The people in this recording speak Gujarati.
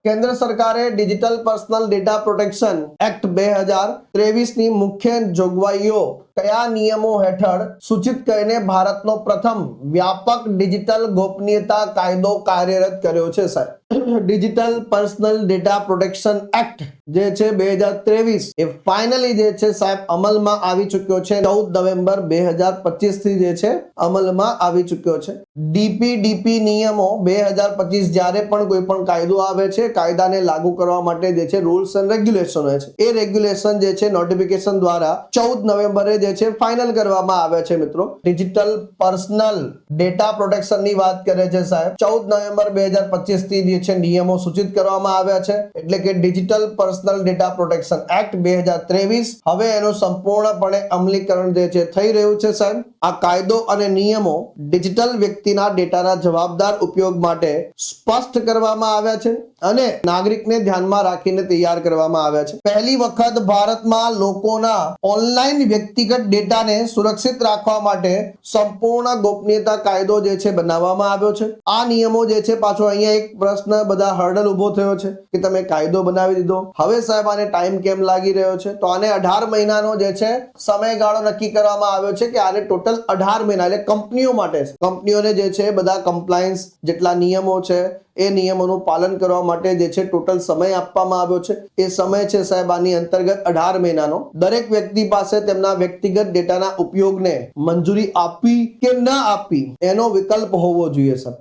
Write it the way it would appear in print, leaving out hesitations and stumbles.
કેન્દ્ર સરકારે digital personal data protection act 2023 ની મુખ્ય જોગવાઈઓ કયા નિયમો હેઠળ સૂચિત કરીને ભારતનો પ્રથમ વ્યાપક ડિજિટલ ગોપનીયતા કાયદો કાર્યરત કર્યો છે સાહેબ? Digital personal data protection act જે છે 2023 એ ફાઇનલી જે છે સાહેબ અમલમાં આવી ચૂક્યો છે. 14 નવેમ્બર 2025 થી જે છે અમલમાં આવી ચૂક્યો છે. ડીપીડીપી નિયમો 2025 જ્યારે પણ કોઈ પણ કાયદો આવે છે, કાયદાને લાગુ કરવા માટે જે છે રૂલ્સ એન્ડ રેગ્યુલેશન હોય છે, એ રેગ્યુલેશન જે છે નોટિફિકેશન દ્વારા 14 નવેમ્બરે જે છે ફાઇનલ કરવામાં આવે છે મિત્રો. ડિજિટલ પર્સનલ ડેટા પ્રોટેક્શન ની વાત કરે છે સાહેબ. 14 નવેમ્બર 2025 થી જે છે નિયમો સૂચિત કરવામાં આવ્યા છે, એટલે કે digital personal data protection act 2023 હવે એનું સંપૂર્ણપણે અમલીકરણ જે છે થઈ રહ્યું છે સાહેબ. આ કાયદો અને નિયમો ડિજિટલ વ્યક્તિના ડેટાના જવાબદાર ઉપયોગ માટે સ્પષ્ટ કરવામાં આવ્યા છે અને નાગરિકને ધ્યાનમાં રાખીને તૈયાર કરવામાં આવ્યા છે. પહેલી વખત ભારતમાં લોકોના ઓનલાઈન વ્યક્તિગત ડેટાને સુરક્ષિત રાખવા માટે સંપૂર્ણ ગોપનીયતા કાયદો જે છે બનાવવામાં આવ્યો છે. આ નિયમો જે છે પાછો અહીંયા એક પ્રશ્ન બધા હર્ડલ ઉભો થયો છે કે તમે કાયદો બનાવી દીધો, હવે સાહેબ આને ટાઈમ કેમ લાગી રહ્યો છે? તો આને 18 મહિનાનો જે છે સમયગાળો નક્કી કરવામાં આવ્યો છે કે આને ટોટલ 18 મહિના એટલે કંપનીઓ માટે છે. કંપનીઓને જે છે બધા કમ્પ્લાયન્સ જેટલા નિયમો છે એ નિયમોનું પાલન કરવા માટે જે છે ટોટલ સમય આપવામાં આવ્યો છે. એ સમય છે સાહેબ આની અંતર્ગત 18 મહિનાનો. દરેક વ્યક્તિ પાસે તેમના વ્યક્તિગત ડેટાના ઉપયોગને મંજૂરી આપવી કે ન આપવી એનો વિકલ્પ હોવો જોઈએ સાહેબ.